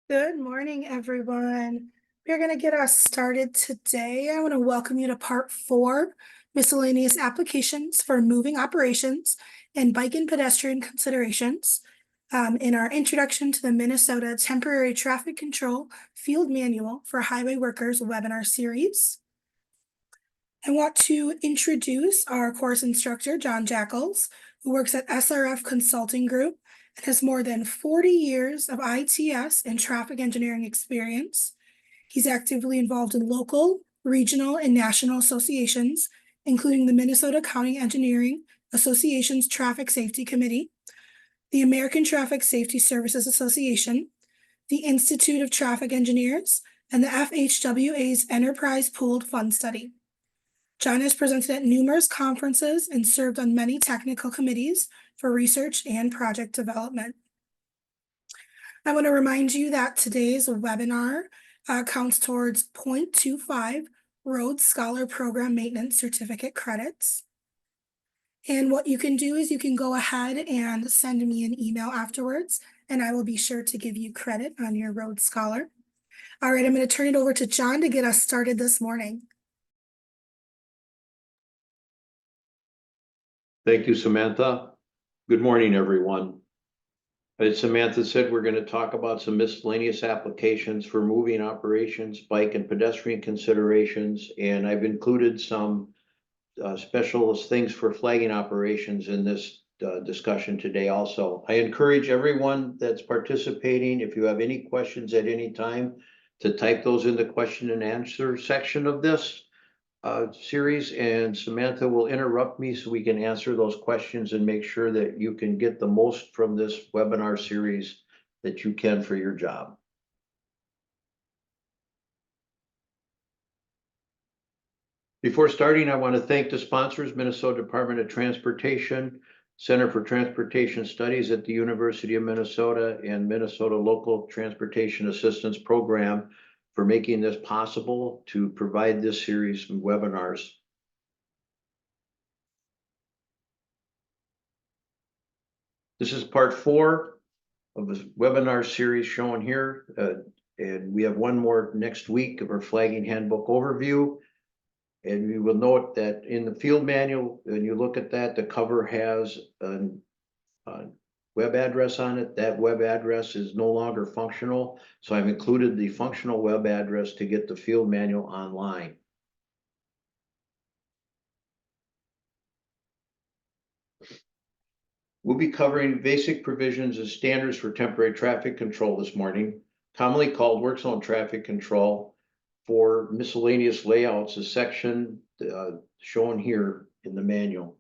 Good morning, everyone. We're going to get us started today. I want to welcome you to part 4, miscellaneous applications for moving operations and bike and pedestrian considerations. In our introduction to the Minnesota Temporary Traffic Control Field Manual for Highway Workers webinar series. I want to introduce our course instructor, John Jackals, who works at SRF Consulting Group and has more than 40 years of ITS and traffic engineering experience. He's actively involved in local, regional, and national associations, including the Minnesota County Engineering Association's Traffic Safety Committee, the American Traffic Safety Services Association, the Institute of Traffic Engineers, and the FHWA's Enterprise Pooled Fund Study. John has presented at numerous conferences and served on many technical committees for research and project development. I want to remind you that today's webinar counts towards 0.25 Road Scholar Program Maintenance Certificate credits. And what you can do is you can go ahead and send me an email afterwards, and I will be sure to give you credit on your Road Scholar. All right, I'm going to turn it over to John to get us started this morning. Thank you, Samantha. Good morning, everyone. As Samantha said, we're going to talk about some miscellaneous applications for moving operations, bike and pedestrian considerations, and I've included some specialist things for flagging operations in this discussion today also. I encourage everyone that's participating, if you have any questions at any time, to type those in the question and answer section of this series, and Samantha will interrupt me so we can answer those questions and make sure that you can get the most from this webinar series that you can for your job. Before starting, I want to thank the sponsors, Minnesota Department of Transportation, Center for Transportation Studies at the University of Minnesota, and Minnesota Local Transportation Assistance Program for making this possible to provide this series of webinars. This is part 4 of this webinar series shown here, and we have one more next week of our flagging handbook overview. And you will note that in the field manual, when you look at that, the cover has a web address on it. That web address is no longer functional, so I've included the functional web address to get the field manual online. We'll be covering basic provisions and standards for temporary traffic control this morning, commonly called work zone traffic control. For miscellaneous layouts, a section shown here in the manual.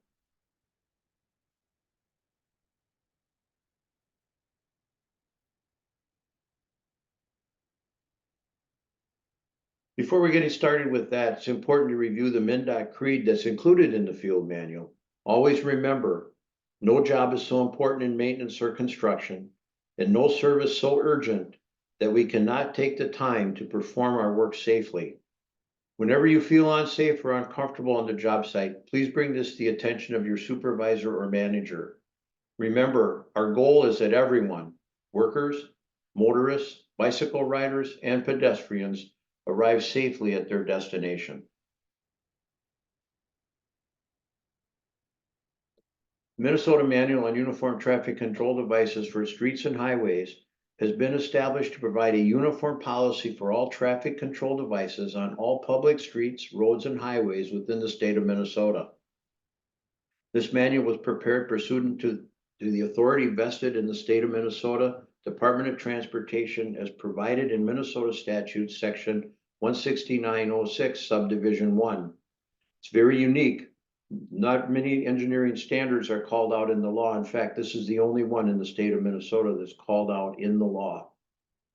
Before we're getting started with that, it's important to review the MnDOT creed that's included in the field manual. Always remember, no job is so important in maintenance or construction, and no service so urgent that we cannot take the time to perform our work safely. Whenever you feel unsafe or uncomfortable on the job site, please bring this to the attention of your supervisor or manager. Remember, our goal is that everyone, workers, motorists, bicycle riders, and pedestrians, arrive safely at their destination. Minnesota Manual on Uniform Traffic Control Devices for Streets and Highways has been established to provide a uniform policy for all traffic control devices on all public streets, roads, and highways within the state of Minnesota. This manual was prepared pursuant to the authority vested in the state of Minnesota Department of Transportation as provided in Minnesota Statute Section 16906 Subdivision 1. It's very unique. Not many engineering standards are called out in the law. In fact, this is the only one in the state of Minnesota that's called out in the law.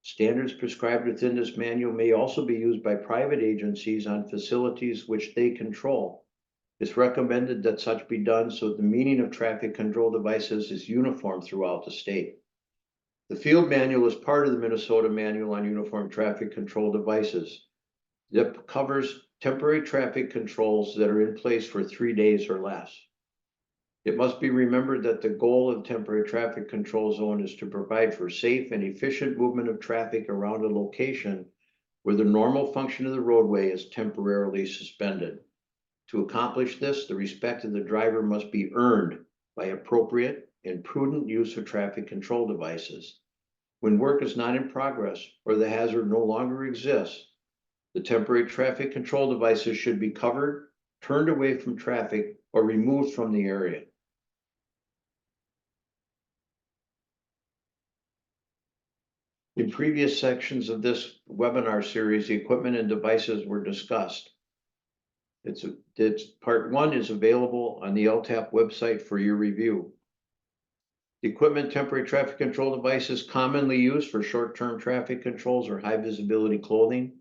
Standards prescribed within this manual may also be used by private agencies on facilities which they control. It's recommended that such be done so the meaning of traffic control devices is uniform throughout the state. The field manual is part of the Minnesota Manual on Uniform Traffic Control Devices that covers temporary traffic controls that are in place for 3 days or less. It must be remembered that the goal of temporary traffic control zone is to provide for safe and efficient movement of traffic around a location where the normal function of the roadway is temporarily suspended. To accomplish this, the respect of the driver must be earned by appropriate and prudent use of traffic control devices. When work is not in progress or the hazard no longer exists, the temporary traffic control devices should be covered, turned away from traffic, or removed from the area. In previous sections of this webinar series, the equipment and devices were discussed. Part 1 is available on the MnLTAP website for your review. The equipment temporary traffic control devices commonly used for short-term traffic controls are high visibility clothing,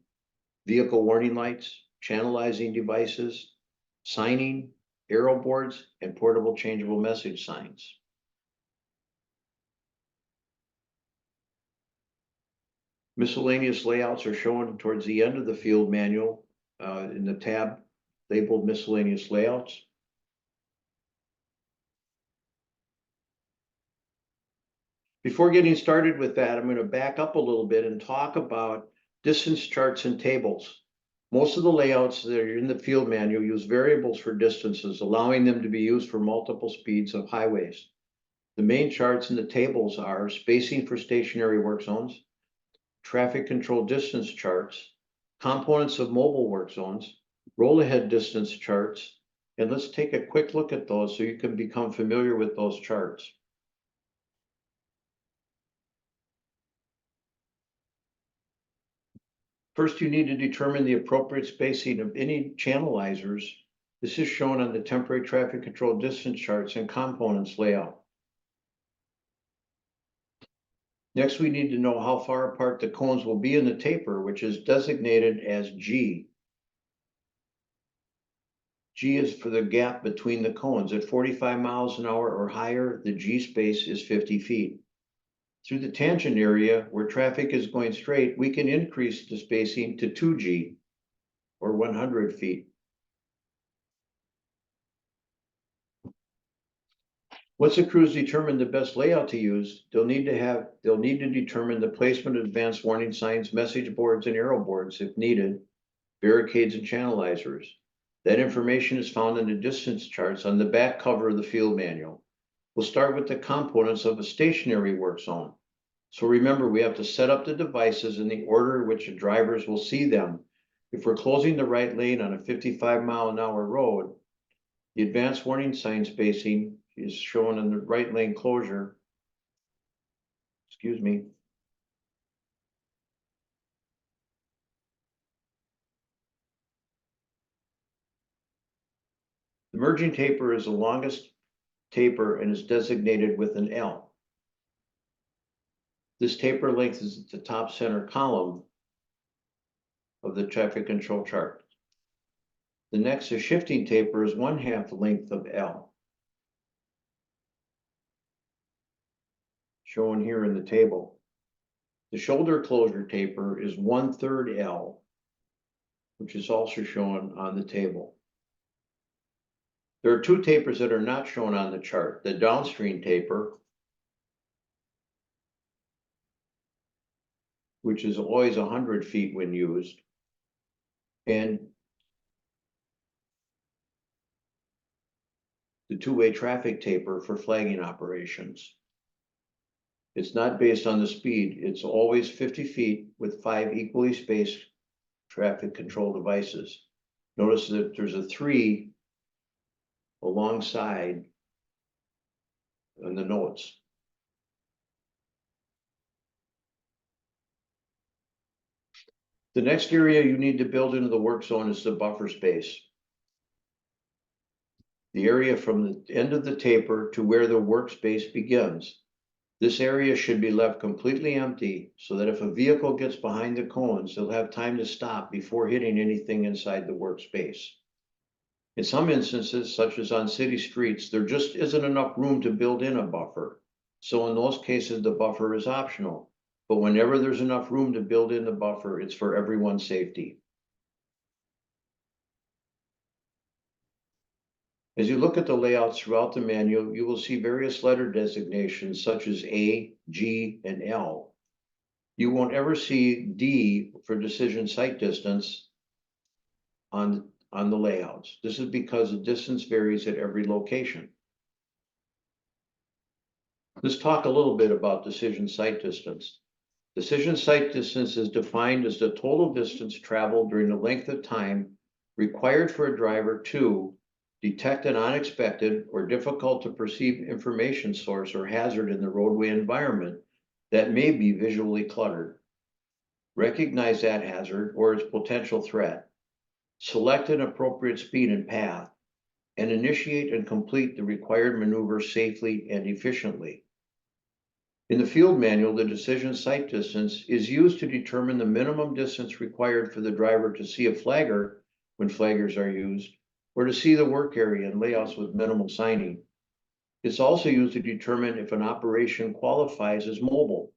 vehicle warning lights, channelizing devices, signing, arrow boards, and portable changeable message signs. Miscellaneous layouts are shown towards the end of the field manual in the tab labeled miscellaneous layouts. Before getting started with that, I'm going to back up a little bit and talk about distance charts and tables. Most of the layouts that are in the field manual use variables for distances, allowing them to be used for multiple speeds of highways. The main charts in the tables are spacing for stationary work zones, traffic control distance charts, components of mobile work zones, roll ahead distance charts, and let's take a quick look at those so you can become familiar with those charts. First, you need to determine the appropriate spacing of any channelizers. This is shown on the temporary traffic control distance charts and components layout. Next, we need to know how far apart the cones will be in the taper, which is designated as G. G is for the gap between the cones. At 45 miles an hour or higher, the G space is 50 feet. Through the tangent area where traffic is going straight, we can increase the spacing to 2G or 100 feet. Once the crews determine the best layout to use, they'll need to determine the placement of advanced warning signs, message boards, and arrow boards if needed, barricades and channelizers. That information is found in the distance charts on the back cover of the field manual. We'll start with the components of a stationary work zone. So remember, we have to set up the devices in the order in which the drivers will see them. If we're closing the right lane on a 55-mile-an-hour road, the advanced warning sign spacing is shown in the right lane closure. Excuse me. The merging taper is the longest taper and is designated with an L. This taper length is at the top center column of the traffic control chart. The next is shifting taper is 1/2 the length of L. Shown here in the table. The shoulder closure taper is 1/3 L, which is also shown on the table. There are 2 tapers that are not shown on the chart. The downstream taper, which is always 100 feet when used, and the 2-way traffic taper for flagging operations. It's not based on the speed. It's always 50 feet with 5 equally spaced traffic control devices. Notice that there's a 3 alongside in the notes. The next area you need to build into the work zone is the buffer space. The area from the end of the taper to where the workspace begins. This area should be left completely empty so that if a vehicle gets behind the cones, they'll have time to stop before hitting anything inside the workspace. In some instances, such as on city streets, there just isn't enough room to build in a buffer. So in those cases, the buffer is optional. But whenever there's enough room to build in the buffer, it's for everyone's safety. As you look at the layouts throughout the manual, you will see various letter designations such as A, G, and L. You won't ever see D for decision site distance on the layouts. This is because the distance varies at every location. Let's talk a little bit about decision site distance. Decision site distance is defined as the total distance traveled during the length of time required for a driver to detect an unexpected or difficult to perceive information source or hazard in the roadway environment that may be visually cluttered, recognize that hazard or its potential threat, select an appropriate speed and path, and initiate and complete the required maneuver safely and efficiently. In the field manual, the decision site distance is used to determine the minimum distance required for the driver to see a flagger when flaggers are used, or to see the work area and layouts with minimal signing. It's also used to determine if an operation qualifies as mobile.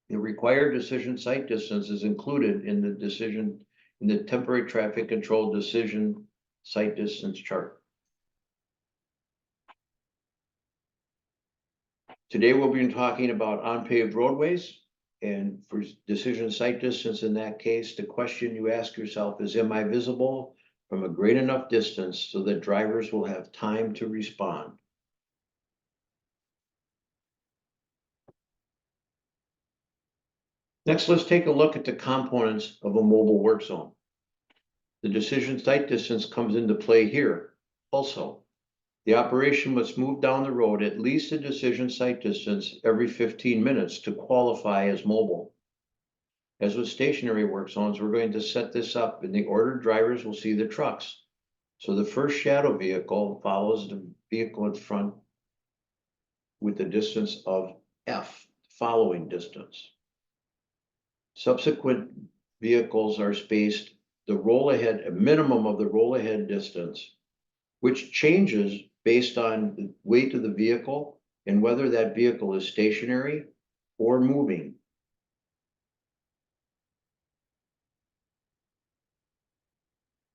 The required decision site distance is included in the temporary traffic control decision site distance chart. Today we'll be talking about unpaved roadways, and for decision site distance in that case, the question you ask yourself is, am I visible from a great enough distance so that drivers will have time to respond? Next, let's take a look at the components of a mobile work zone. The decision site distance comes into play here also. The operation must move down the road at least a decision site distance every 15 minutes to qualify as mobile. As with stationary work zones, we're going to set this up in the order drivers will see the trucks. So the first shadow vehicle follows the vehicle in front with the distance of F, following distance. Subsequent vehicles are spaced the roll ahead, a minimum of the roll ahead distance, which changes based on the weight of the vehicle and whether that vehicle is stationary or moving.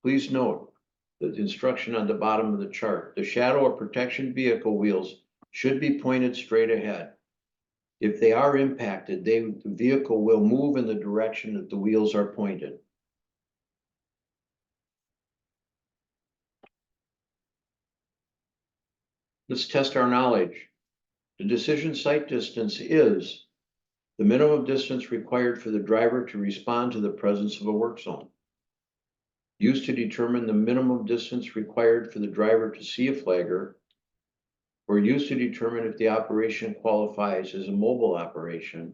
Please note the instruction on the bottom of the chart. The shadow or protection vehicle wheels should be pointed straight ahead. If they are impacted, the vehicle will move in the direction that the wheels are pointed. Let's test our knowledge. The decision site distance is the minimum distance required for the driver to respond to the presence of a work zone. Used to determine the minimum distance required for the driver to see a flagger, or used to determine if the operation qualifies as a mobile operation,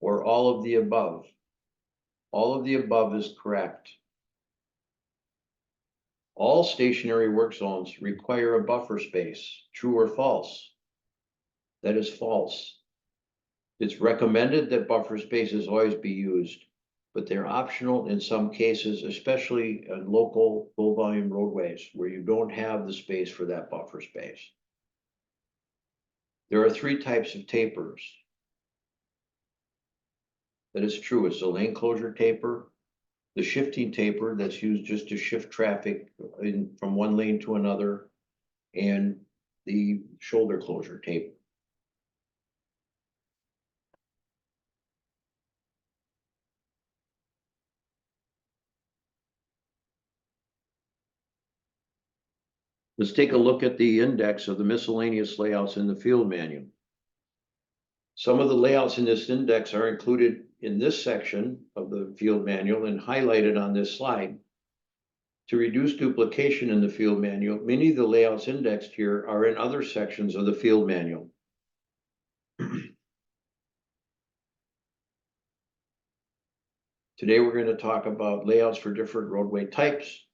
or all of the above. All of the above is correct. All stationary work zones require a buffer space, true or false? That is false. It's recommended that buffer spaces always be used, but they're optional in some cases, especially on local low volume roadways where you don't have the space for that buffer space. There are three types of tapers. That is true. It's the lane closure taper, the shifting taper that's used just to shift traffic from one lane to another, and the shoulder closure taper. Let's take a look at the index of the miscellaneous layouts in the field manual. Some of the layouts in this index are included in this section of the field manual and highlighted on this slide. To reduce duplication in the field manual, many of the layouts indexed here are in other sections of the field manual. Today, we're going to talk about layouts for different roadway types,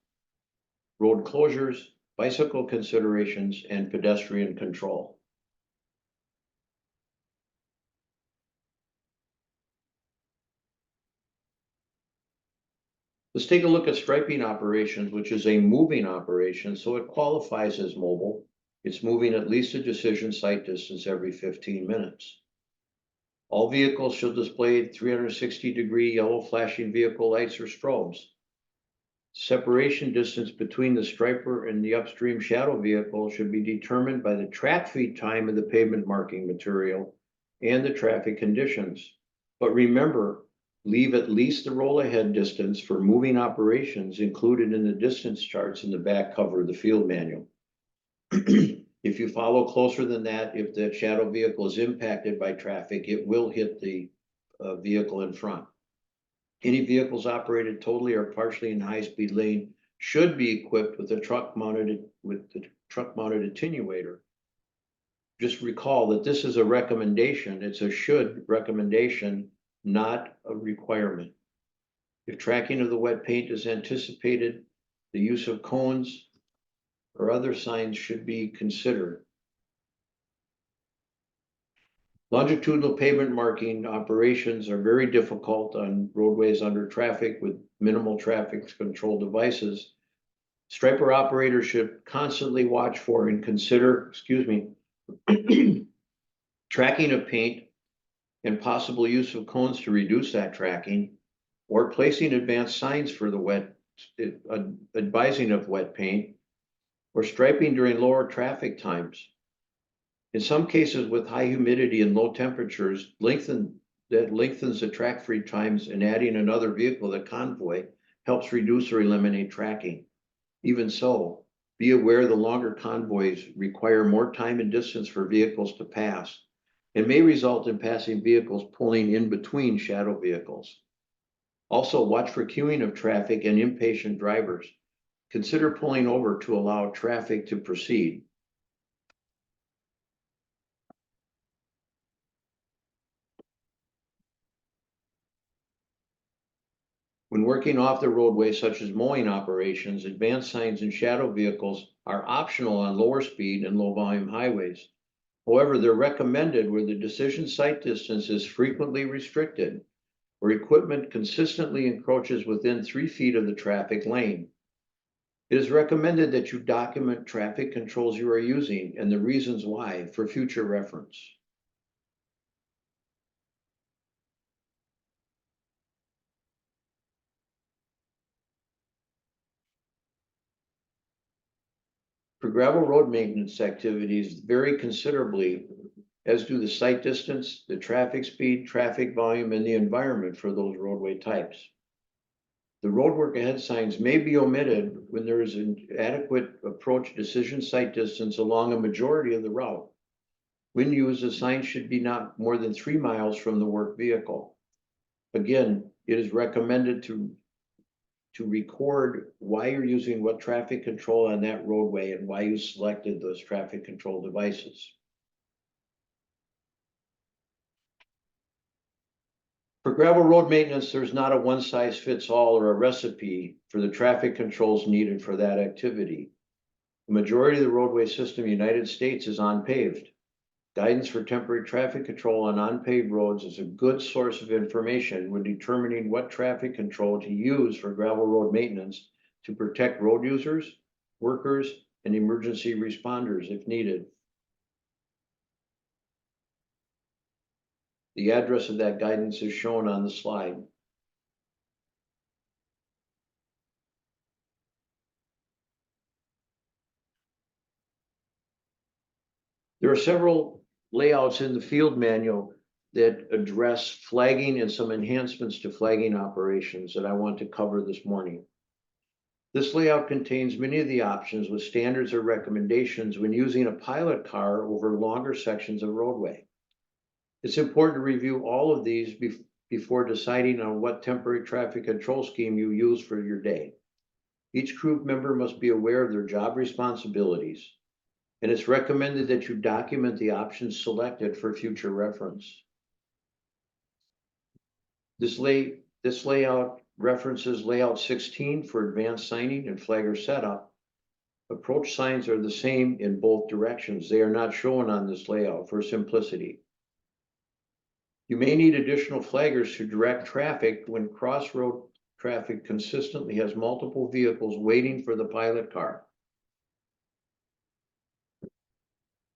road closures, bicycle considerations, and pedestrian control. Let's take a look at striping operations, which is a moving operation, so it qualifies as mobile. It's moving at least a decision site distance every 15 minutes. All vehicles shall display 360-degree yellow flashing vehicle lights or strobes. Separation distance between the striper and the upstream shadow vehicle should be determined by the track feet time of the pavement marking material and the traffic conditions. But remember, leave at least the roll ahead distance for moving operations included in the distance charts in the back cover of the field manual. If you follow closer than that, if the shadow vehicle is impacted by traffic, it will hit the vehicle in front. Any vehicles operated totally or partially in high-speed lane should be equipped with the truck mounted attenuator. Just recall that this is a recommendation. It's a should recommendation, not a requirement. If tracking of the wet paint is anticipated, the use of cones or other signs should be considered. Longitudinal pavement marking operations are very difficult on roadways under traffic with minimal traffic control devices. Striper operators should constantly watch for and consider, tracking of paint and possible use of cones to reduce that tracking, or placing advanced signs for the advising of wet paint, or striping during lower traffic times. In some cases with high humidity and low temperatures, lengthens the track free times, and adding another vehicle, the convoy, helps reduce or eliminate tracking. Even so, be aware the longer convoys require more time and distance for vehicles to pass and may result in passing vehicles pulling in between shadow vehicles. Also, watch for queuing of traffic and impatient drivers. Consider pulling over to allow traffic to proceed. When working off the roadway, such as mowing operations, advanced signs and shadow vehicles are optional on lower speed and low volume highways. However, they're recommended where the decision sight distance is frequently restricted, or equipment consistently encroaches within 3 feet of the traffic lane. It is recommended that you document traffic controls you are using and the reasons why for future reference. For gravel road maintenance activities vary considerably, as do the sight distance, the traffic speed, traffic volume, and the environment for those roadway types. The roadwork ahead signs may be omitted when there is an adequate approach decision sight distance along a majority of the route. When used, the sign should be not more than 3 miles from the work vehicle. Again, it is recommended to record why you're using what traffic control on that roadway and why you selected those traffic control devices. For gravel road maintenance, there's not a one size fits all or a recipe for the traffic controls needed for that activity. The majority of the roadway system in the United States is unpaved. Guidance for temporary traffic control on unpaved roads is a good source of information when determining what traffic control to use for gravel road maintenance to protect road users, workers, and emergency responders if needed. The address of that guidance is shown on the slide. There are several layouts in the field manual that address flagging and some enhancements to flagging operations that I want to cover this morning. This layout contains many of the options with standards or recommendations when using a pilot car over longer sections of roadway. It's important to review all of these before deciding on what temporary traffic control scheme you use for your day. Each crew member must be aware of their job responsibilities, and it's recommended that you document the options selected for future reference. This layout references layout 16 for advanced signing and flagger setup. Approach signs are the same in both directions. They are not shown on this layout for simplicity. You may need additional flaggers to direct traffic when crossroad traffic consistently has multiple vehicles waiting for the pilot car.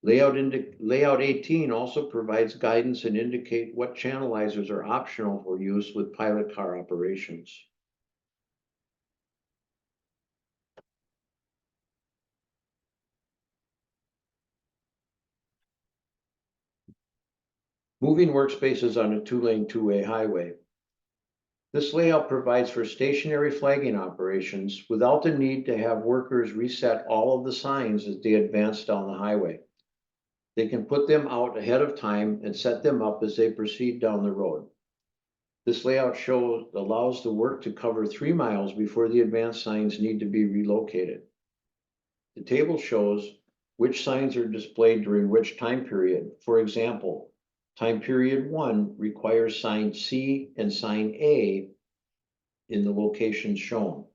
Layout 18 also provides guidance and indicate what channelizers are optional for use with pilot car operations. Moving workspaces on a two-lane, two-way highway. This layout provides for stationary flagging operations without the need to have workers reset all of the signs as they advance down the highway. They can put them out ahead of time and set them up as they proceed down the road. This layout allows the work to cover 3 miles before the advanced signs need to be relocated. The table shows which signs are displayed during which time period. For example, time period 1 requires sign C and sign A in the locations shown.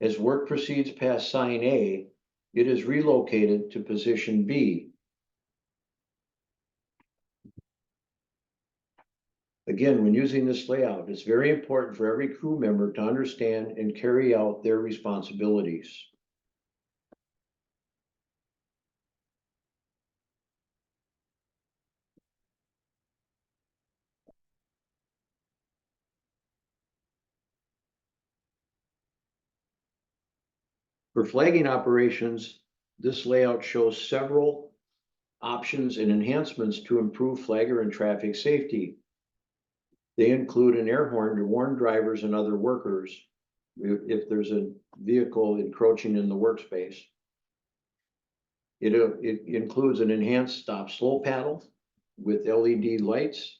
As work proceeds past sign A, it is relocated to position B. Again, when using this layout, it's very important for every crew member to understand and carry out their responsibilities. For flagging operations, this layout shows several options and enhancements to improve flagger and traffic safety. They include an air horn to warn drivers and other workers if there's a vehicle encroaching in the workspace. It includes an enhanced stop slow paddle with LED lights.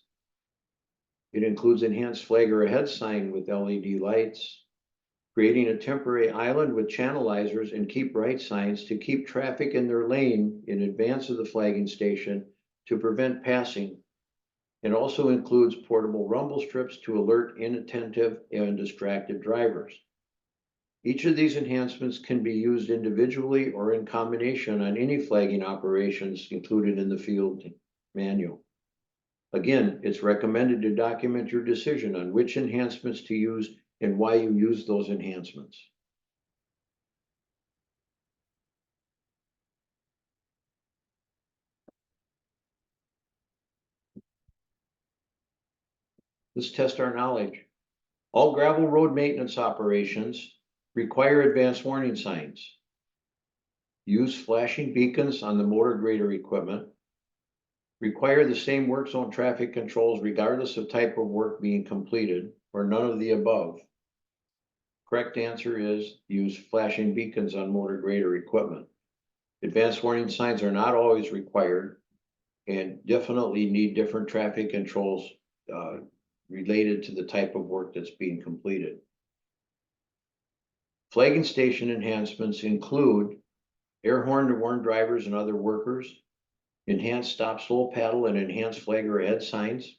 It includes enhanced flagger ahead sign with LED lights, creating a temporary island with channelizers and keep right signs to keep traffic in their lane in advance of the flagging station to prevent passing. It also includes portable rumble strips to alert inattentive and distracted drivers. Each of these enhancements can be used individually or in combination on any flagging operations included in the field manual. Again, it's recommended to document your decision on which enhancements to use and why you use those enhancements. Let's test our knowledge. All gravel road maintenance operations require advanced warning signs. Use flashing beacons on the motor grader equipment. Require the same work zone traffic controls regardless of type of work being completed, or none of the above. Correct answer is use flashing beacons on motor grader equipment. Advanced warning signs are not always required and definitely need different traffic controls related to the type of work that's being completed. Flagging station enhancements include air horn to warn drivers and other workers, enhanced stop slow paddle and enhanced flagger ahead signs,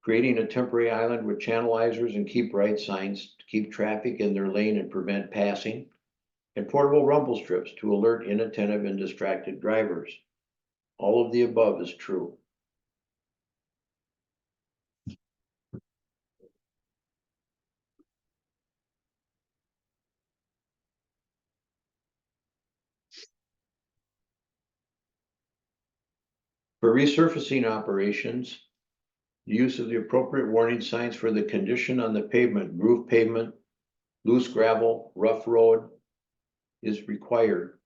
creating a temporary island with channelizers and keep right signs to keep traffic in their lane and prevent passing, and portable rumble strips to alert inattentive and distracted drivers. All of the above is true. For resurfacing operations, use of the appropriate warning signs for the condition on the pavement, groove pavement, loose gravel, rough road is required.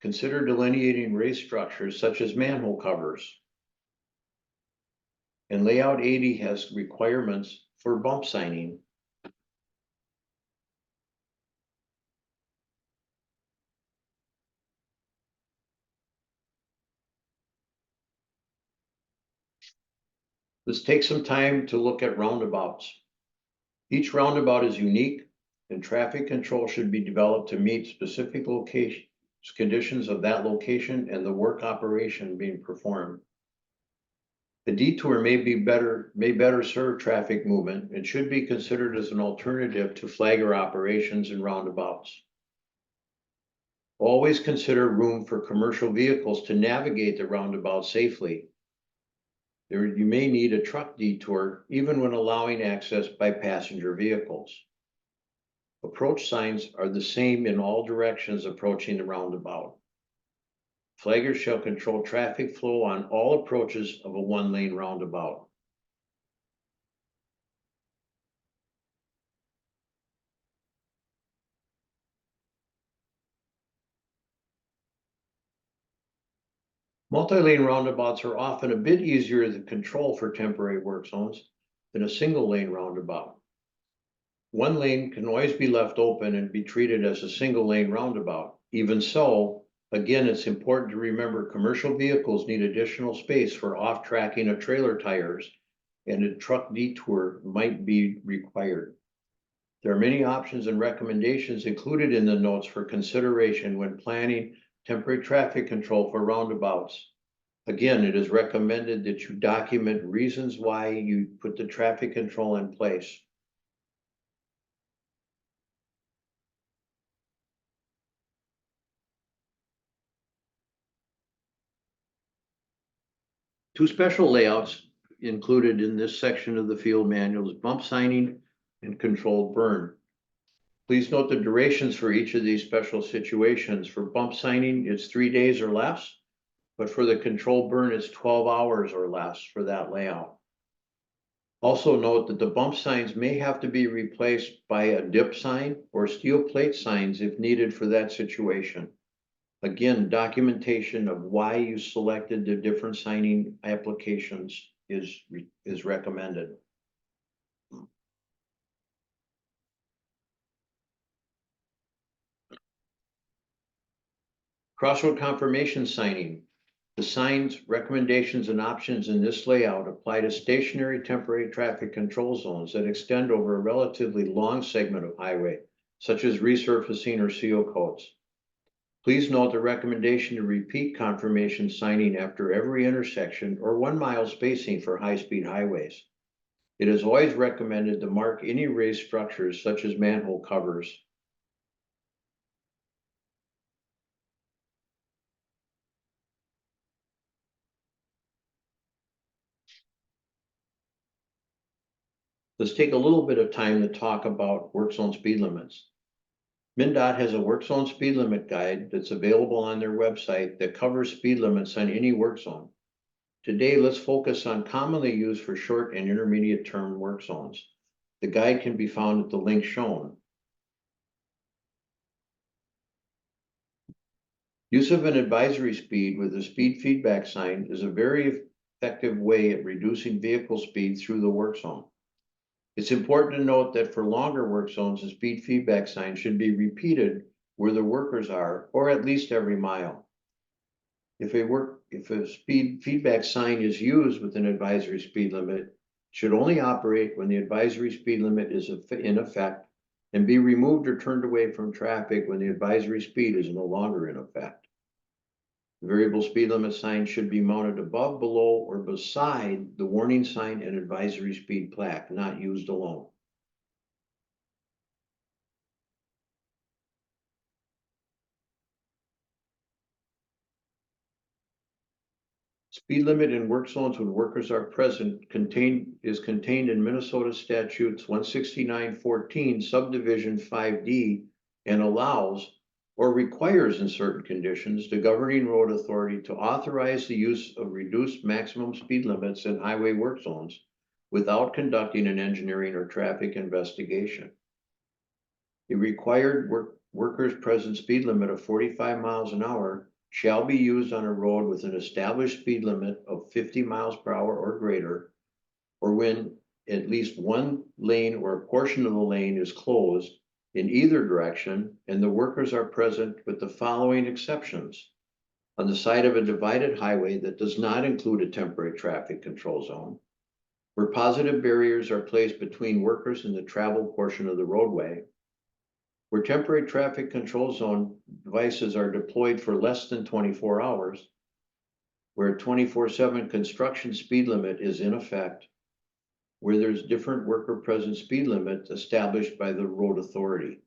Consider delineating raised structures such as manhole covers. And layout 80 has requirements for bump signing. Let's take some time to look at roundabouts. Each roundabout is unique and traffic control should be developed to meet specific conditions of that location and the work operation being performed. The detour may better serve traffic movement and should be considered as an alternative to flagger operations and roundabouts. Always consider room for commercial vehicles to navigate the roundabout safely. You may need a truck detour even when allowing access by passenger vehicles. Approach signs are the same in all directions approaching the roundabout. Flaggers shall control traffic flow on all approaches of a one-lane roundabout. Multi-lane roundabouts are often a bit easier to control for temporary work zones than a single lane roundabout. One lane can always be left open and be treated as a single lane roundabout. Even so, again, it's important to remember commercial vehicles need additional space for off-tracking of trailer tires, and a truck detour might be required. There are many options and recommendations included in the notes for consideration when planning temporary traffic control for roundabouts. Again, it is recommended that you document reasons why you put the traffic control in place. Two special layouts included in this section of the field manual is bump signing and controlled burn. Please note the durations for each of these special situations. For bump signing, it's 3 days or less, but for the controlled burn, it's 12 hours or less for that layout. Also note that the bump signs may have to be replaced by a dip sign or steel plate signs if needed for that situation. Again, documentation of why you selected the different signing applications is recommended. Crossroad confirmation signing. The signs, recommendations, and options in this layout apply to stationary temporary traffic control zones that extend over a relatively long segment of highway, such as resurfacing or seal coats. Please note the recommendation to repeat confirmation signing after every intersection or 1 mile spacing for high-speed highways. It is always recommended to mark any raised structures such as manhole covers. Let's take a little bit of time to talk about work zone speed limits. MnDOT has a work zone speed limit guide that's available on their website that covers speed limits on any work zone. Today, let's focus on commonly used for short and intermediate term work zones. The guide can be found at the link shown. Use of an advisory speed with a speed feedback sign is a very effective way at reducing vehicle speed through the work zone. It's important to note that for longer work zones, the speed feedback sign should be repeated where the workers are, or at least every mile. If a speed feedback sign is used with an advisory speed limit, it should only operate when the advisory speed limit is in effect and be removed or turned away from traffic when the advisory speed is no longer in effect. The variable speed limit sign should be mounted above, below, or beside the warning sign and advisory speed plaque, not used alone. Speed limit in work zones when workers are present is contained in Minnesota statutes 169.14 subdivision 5D and allows or requires in certain conditions the governing road authority to authorize the use of reduced maximum speed limits in highway work zones without conducting an engineering or traffic investigation. A required workers present speed limit of 45 miles an hour shall be used on a road with an established speed limit of 50 miles per hour or greater, or when at least one lane or a portion of the lane is closed in either direction and the workers are present, with the following exceptions: on the side of a divided highway that does not include a temporary traffic control zone, where positive barriers are placed between workers and the travel portion of the roadway, where temporary traffic control zone devices are deployed for less than 24 hours, where a 24/7 construction speed limit is in effect, where there's different worker present speed limits established by the road authority.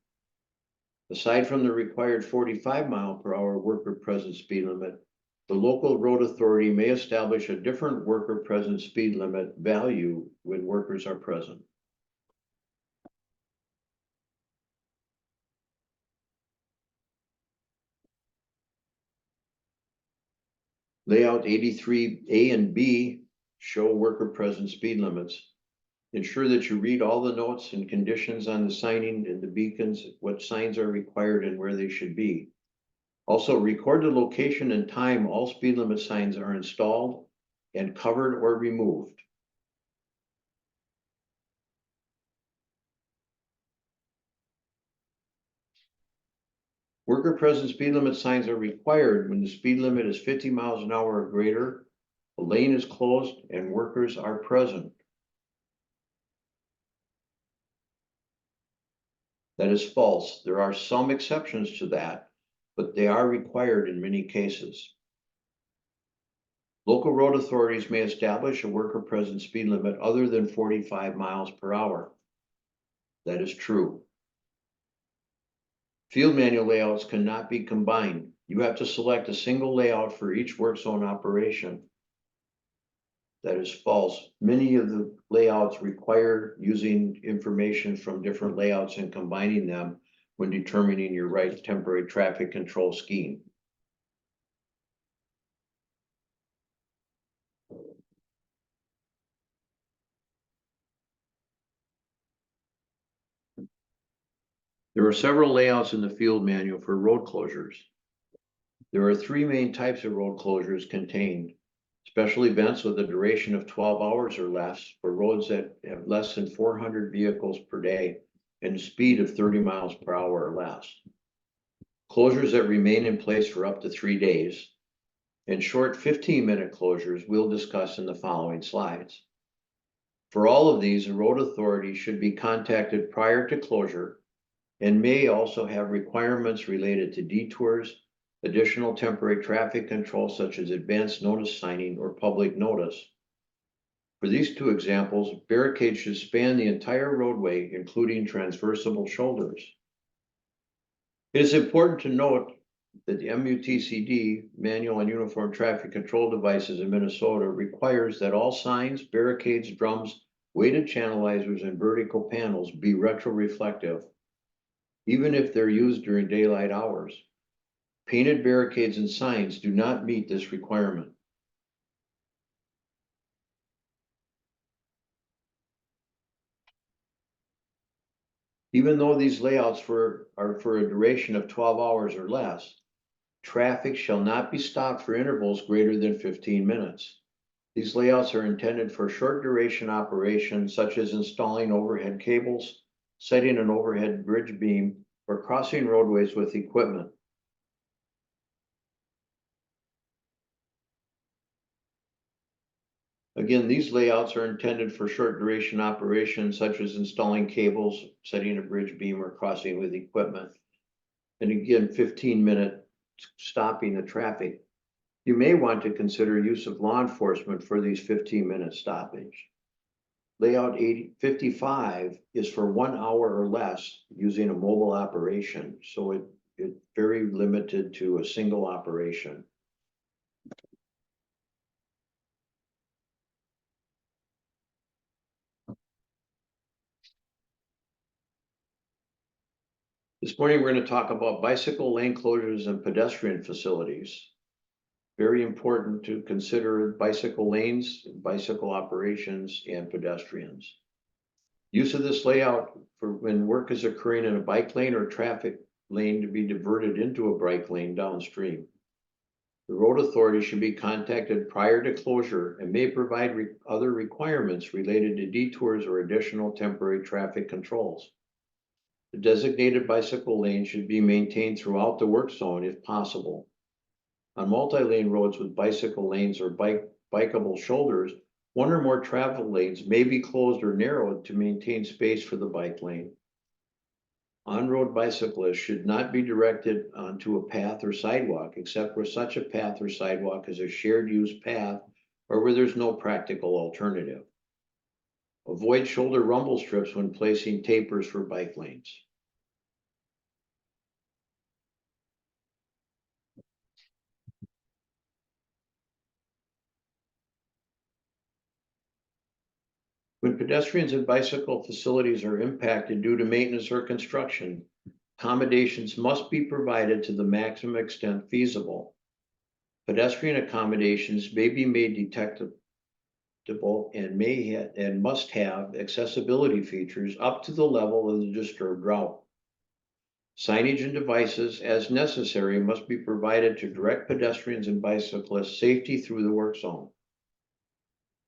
Aside from the required 45 mile per hour worker present speed limit, the local road authority may establish a different worker present speed limit value when workers are present. Layout 83A and B show worker present speed limits. Ensure that you read all the notes and conditions on the signing and the beacons, what signs are required and where they should be. Also, record the location and time all speed limit signs are installed and covered or removed. Worker present speed limit signs are required when the speed limit is 50 miles an hour or greater, the lane is closed, and workers are present. That is false. There are some exceptions to that, but they are required in many cases. Local road authorities may establish a worker present speed limit other than 45 miles per hour. That is true. Field manual layouts cannot be combined. You have to select a single layout for each work zone operation. That is false. Many of the layouts require using information from different layouts and combining them when determining your right temporary traffic control scheme. There are several layouts in the field manual for road closures. There are three main types of road closures contained. Special events with a duration of 12 hours or less for roads that have less than 400 vehicles per day and a speed of 30 miles per hour or less. Closures that remain in place for up to 3 days, and short 15-minute closures we'll discuss in the following slides. For all of these, a road authority should be contacted prior to closure and may also have requirements related to detours, additional temporary traffic control such as advance notice signing or public notice. For these two examples, barricades should span the entire roadway, including transversable shoulders. It is important to note that the MUTCD, Manual on Uniform Traffic Control Devices in Minnesota, requires that all signs, barricades, drums, weighted channelizers, and vertical panels be retroreflective, even if they're used during daylight hours. Painted barricades and signs do not meet this requirement. Even though these layouts are for a duration of 12 hours or less, traffic shall not be stopped for intervals greater than 15 minutes. These layouts are intended for short duration operations such as installing overhead cables, setting an overhead bridge beam, or crossing roadways with equipment. Again, these layouts are intended for short duration operations such as installing cables, setting a bridge beam, or crossing with equipment. And again, 15-minute stopping the traffic. You may want to consider use of law enforcement for these 15-minute stoppage. Layout 55 is for 1 hour or less using a mobile operation, so it's very limited to a single operation. This morning, we're going to talk about bicycle lane closures and pedestrian facilities. Very important to consider bicycle lanes, bicycle operations, and pedestrians. Use of this layout for when work is occurring in a bike lane or traffic lane to be diverted into a bike lane downstream. The road authority should be contacted prior to closure and may provide other requirements related to detours or additional temporary traffic controls. The designated bicycle lane should be maintained throughout the work zone if possible. On multi-lane roads with bicycle lanes or bikeable shoulders, one or more travel lanes may be closed or narrowed to maintain space for the bike lane. On-road bicyclists should not be directed onto a path or sidewalk except where such a path or sidewalk is a shared use path or where there's no practical alternative. Avoid shoulder rumble strips when placing tapers for bike lanes. When pedestrians and bicycle facilities are impacted due to maintenance or construction, accommodations must be provided to the maximum extent feasible. Pedestrian accommodations may be made detectable and must have accessibility features up to the level of the disturbed route. Signage and devices as necessary must be provided to direct pedestrians and bicyclists safety through the work zone.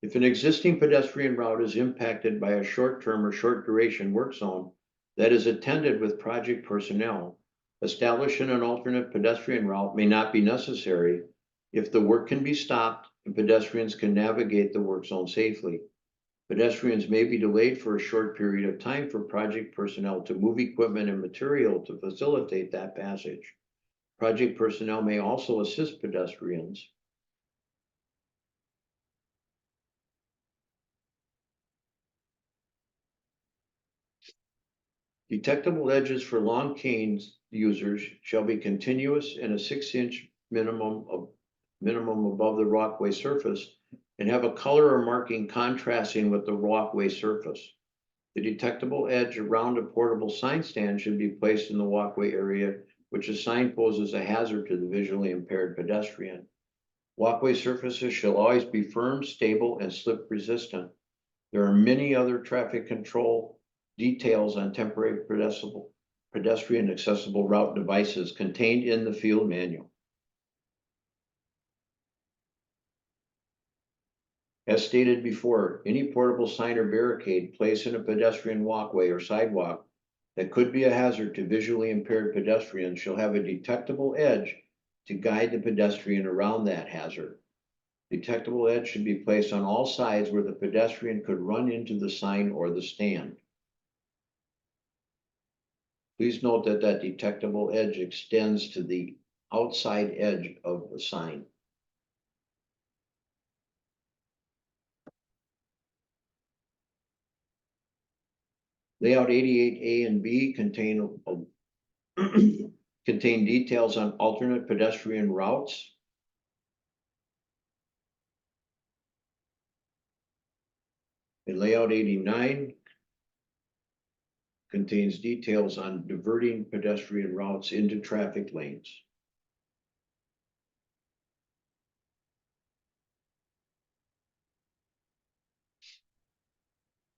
If an existing pedestrian route is impacted by a short-term or short-duration work zone that is attended with project personnel, establishing an alternate pedestrian route may not be necessary if the work can be stopped and pedestrians can navigate the work zone safely. Pedestrians may be delayed for a short period of time for project personnel to move equipment and material to facilitate that passage. Project personnel may also assist pedestrians Detectable edges for long canes users shall be continuous and a 6-inch minimum above the walkway surface and have a color or marking contrasting with the walkway surface. The detectable edge around a portable sign stand should be placed in the walkway area, which a sign poses a hazard to the visually impaired pedestrian. Walkway surfaces shall always be firm, stable, and slip resistant. There are many other traffic control details on temporary pedestrian accessible route devices contained in the field manual. As stated before, any portable sign or barricade placed in a pedestrian walkway or sidewalk that could be a hazard to visually impaired pedestrians shall have a detectable edge to guide the pedestrian around that hazard. Detectable edge should be placed on all sides where the pedestrian could run into the sign or the stand. Please note that that detectable edge extends to the outside edge of the sign. Layout 88A and B contain details on alternate pedestrian routes. And layout 89 contains details on diverting pedestrian routes into traffic lanes.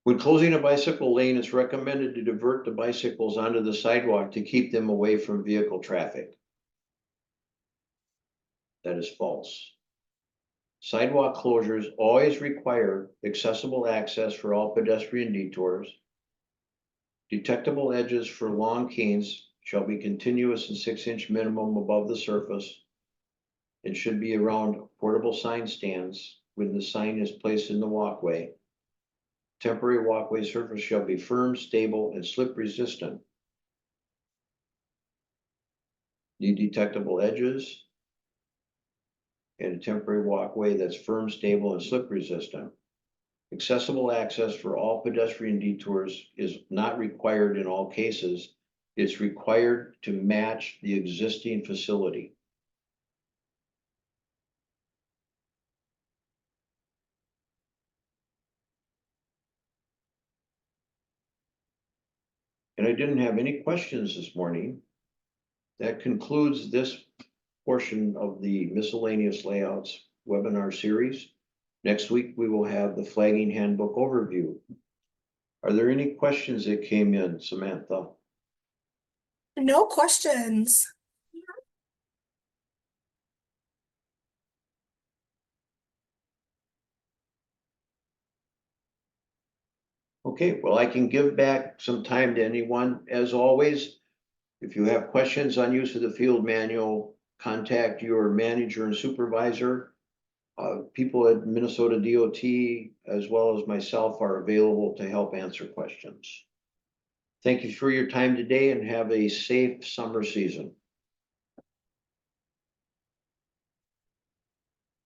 When closing a bicycle lane, it's recommended to divert the bicycles onto the sidewalk to keep them away from vehicle traffic. That is false. Sidewalk closures always require accessible access for all pedestrian detours. Detectable edges for long canes shall be continuous and 6-inch minimum above the surface and should be around portable sign stands when the sign is placed in the walkway. Temporary walkway surface shall be firm, stable, and slip resistant. Need detectable edges and a temporary walkway that's firm, stable, and slip resistant. Accessible access for all pedestrian detours is not required in all cases. It's required to match the existing facility. And I didn't have any questions this morning. That concludes this portion of the miscellaneous layouts webinar series. Next week, we will have the flagging handbook overview. Are there any questions that came in, Samantha? No questions. Okay, well, I can give back some time to anyone. As always, if you have questions on use of the field manual, contact your manager and supervisor. People at Minnesota DOT, as well as myself, are available to help answer questions. Thank you for your time today and have a safe summer season.